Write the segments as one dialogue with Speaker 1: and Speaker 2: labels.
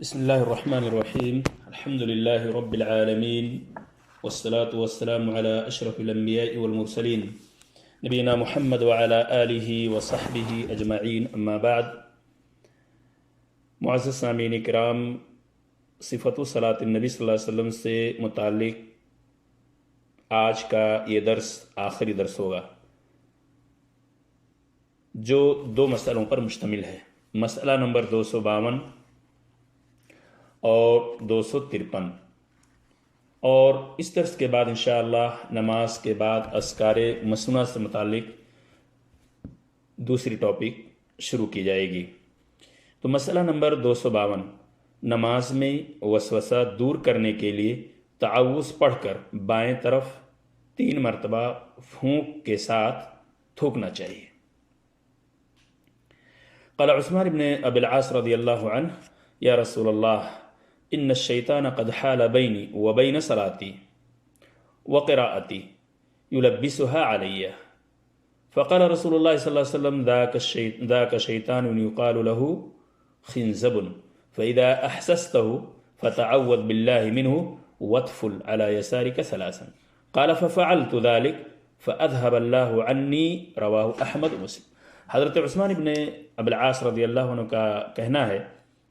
Speaker 1: بسم الله الرحمن الرحيم. الحمد لله رب العالمين، والصلاة والسلام على أشرف الأنبياء والمرسلين نبينا محمد وعلى آله وصحبه أجمعين، أما بعد. معزز سامعین کرام، صفت صلاۃ النبی صلی اللہ علیہ وسلم سے متعلق آج کا یہ درس آخری درس ہوگا، جو دو مسئلوں پر مشتمل ہے۔ مسئلہ نمبر 252 اور 253، اور اس درس کے بعد انشاءاللہ نماز کے بعد اذکار مسنونہ سے متعلق دوسری ٹاپک شروع کی جائے گی۔ تو مسئلہ نمبر 252، نماز میں وسوسہ دور کرنے کے لیے تعوذ پڑھ کر بائیں طرف 3 مرتبہ پھونک کے ساتھ تھوکنا چاہیے۔ قال عثمان بن ابی العاص رضی اللہ عنہ: یا رسول اللہ، ان الشیطان قد حال بینی وبین صلاتی وقراءتی یلبسها علی، فقال رسول اللہ صلی اللہ علیہ وسلم: ذاک شیطان یقال له خنزب، فاذا احسسته فتعوذ باللہ منہ وادفل على یسارک 3۔ قال ففعلت ذلك فاذهب اللہ عنی، رواہ احمد مسلم۔ حضرت عثمان ابن ابی العاص رضی اللہ عنہ کا کہنا ہے،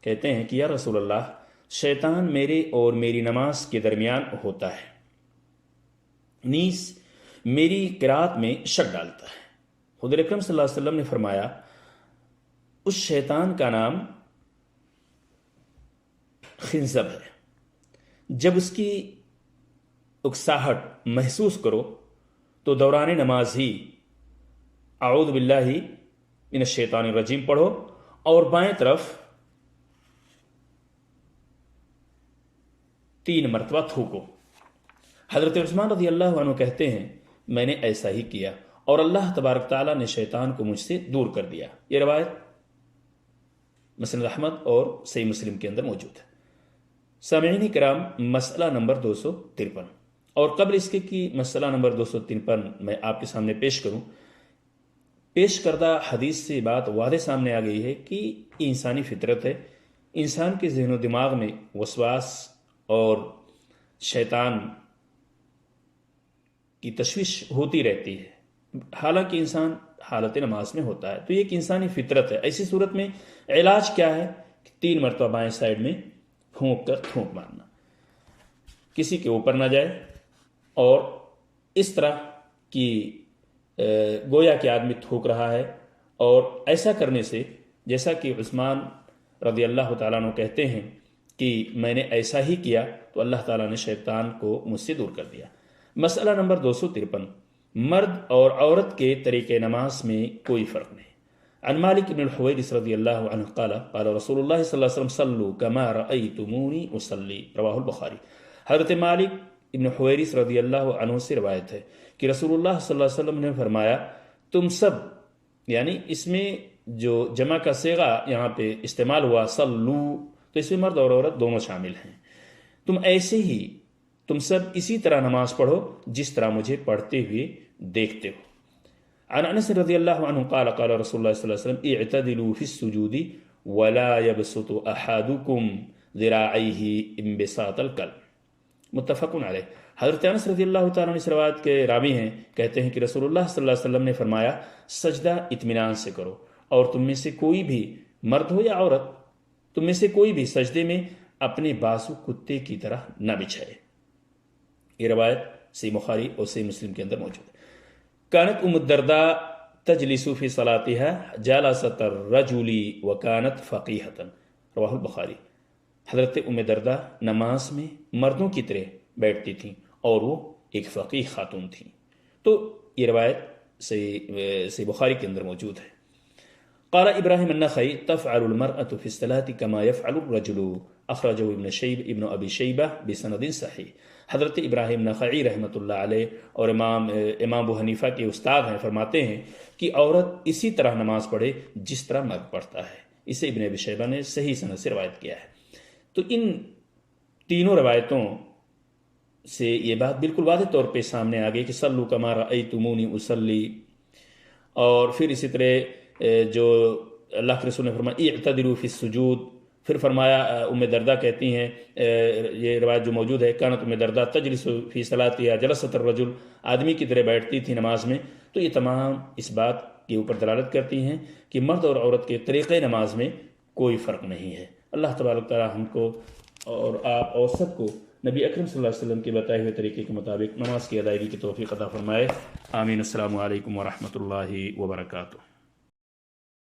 Speaker 1: کہتے ہیں کہ یا رسول اللہ، شیطان میرے اور میری نماز کے درمیان ہوتا ہے، نیز میری قرات میں شک ڈالتا ہے۔ حضور اکرم صلی اللہ علیہ وسلم نے فرمایا، اس شیطان کا نام خنزب ہے، جب اس کی اکساہٹ محسوس کرو تو دوران نماز ہی اعوذ باللہ من الشیطان الرجیم پڑھو اور بائیں طرف 3 مرتبہ تھوکو۔ حضرت عثمان رضی اللہ عنہ کہتے ہیں، میں نے ایسا ہی کیا اور اللہ تبارک تعالیٰ نے شیطان کو مجھ سے دور کر دیا۔ یہ روایت مسند احمد اور صحیح مسلم کے اندر موجود ہے۔ سامعین کرام، مسئلہ نمبر 253، اور قبل اس کے کہ مسئلہ نمبر 253 میں آپ کے سامنے پیش کروں، پیش کردہ حدیث سے بات واضح سامنے آ گئی ہے کہ انسانی فطرت ہے، انسان کے ذہن و دماغ میں وسواس اور شیطان کی تشویش ہوتی رہتی ہے، حالانکہ انسان حالت نماز میں ہوتا ہے۔ تو یہ ایک انسانی فطرت ہے۔ ایسی صورت میں علاج کیا ہے کہ 3 مرتبہ بائیں سائڈ میں پھونک کر تھونک مارنا، کسی کے اوپر نہ جائے، اور اس طرح کی گویا کہ آدمی تھوک رہا ہے، اور ایسا کرنے سے جیسا کہ عثمان رضی اللہ تعالیٰ عنہ کہتے ہیں کہ میں نے ایسا ہی کیا تو اللہ تعالیٰ نے شیطان کو مجھ سے دور کر دیا۔ مسئلہ نمبر 253، مرد اور عورت کے طریقے نماز میں کوئی فرق نہیں۔ عن مالک بن الحویرث رضی اللہ عنہ قال قال رسول اللہ صلی اللہ علیہ وسلم: صلوا کما رأیتمونی اصلی، رواہ البخاری۔ حضرت مالک ابن حویرث رضی اللہ عنہ سے روایت ہے کہ رسول اللہ صلی اللہ علیہ وسلم نے فرمایا، تم سب، یعنی اس میں جو جمع کا صیغہ یہاں پہ استعمال ہوا صلو، تو اس میں مرد اور عورت دونوں شامل ہیں، تم سب اسی طرح نماز پڑھو جس طرح مجھے پڑھتے ہوئے دیکھتے ہو۔ عن انس رضی اللہ عنہ قال قال رسول اللہ صلی اللہ علیہ وسلم: اعتدلوا فی السجود ولا يبسط احدکم ذراعیہ انبساط الکلب، متفق علیہ۔ حضرت انس رضی اللہ تعالیٰ عنہ اس روایت کے راوی ہیں، کہتے ہیں کہ رسول اللہ صلی اللہ علیہ وسلم نے فرمایا، سجدہ اطمینان سے کرو، اور تم میں سے کوئی بھی، مرد ہو یا عورت، تم میں سے کوئی بھی سجدے میں اپنے بازو کتے کی طرح نہ بچھائے۔ یہ روایت صحیح بخاری اور صحیح مسلم کے اندر موجود ہے۔ کانت ام الدرداء تجلس فی صلاتها جلسۃ الرجل وکانت فقیہۃ، رواہ البخاری۔ حضرت ام درداء نماز میں مردوں کی طرح بیٹھتی تھیں اور وہ ایک فقیہ خاتون تھیں۔ تو یہ روایت صحیح بخاری کے اندر موجود ہے۔ قال ابراہیم النخعی: تفعل المرأة في الصلاة كما يفعل الرجل، اخرجه ابن ابی شیبہ بسند صحیح۔ حضرت ابراہیم نخعی رحمۃ اللہ علیہ اور امام ابو حنیفہ کے استاد ہیں، فرماتے ہیں کہ عورت اسی طرح نماز پڑھے جس طرح مرد پڑھتا ہے۔ اسے ابن ابی شیبہ نے صحیح سند سے روایت کیا ہے۔ تو ان تینوں روایتوں سے یہ بات بالکل واضح طور پہ سامنے آ گئی کہ صلوا کما رأیتمونی اصلی، اور پھر اسی طرح جو اللہ کے رسول نے فرمایا اعتدلوا فی السجود، پھر فرمایا ام دردہ کہتی ہیں، یہ روایت جو موجود ہے، کانت ام دردہ تجلس فی صلاتها جلست الرجل، آدمی کی طرح بیٹھتی تھی نماز میں. تو یہ تمام اس بات کے اوپر دلالت کرتی ہیں کہ مرد اور عورت کے طریقے نماز میں کوئی فرق نہیں ہے. اللہ تبارک تعالی ہم کو اور آپ اور سب کو نبی اکرم صلی اللہ علیہ وسلم کے بتائے ہوئے طریقے کے مطابق نماز کی ادائیگی کی توفیق عطا فرمائے. آمین. السلام علیکم ورحمۃ اللہ وبرکاتہ.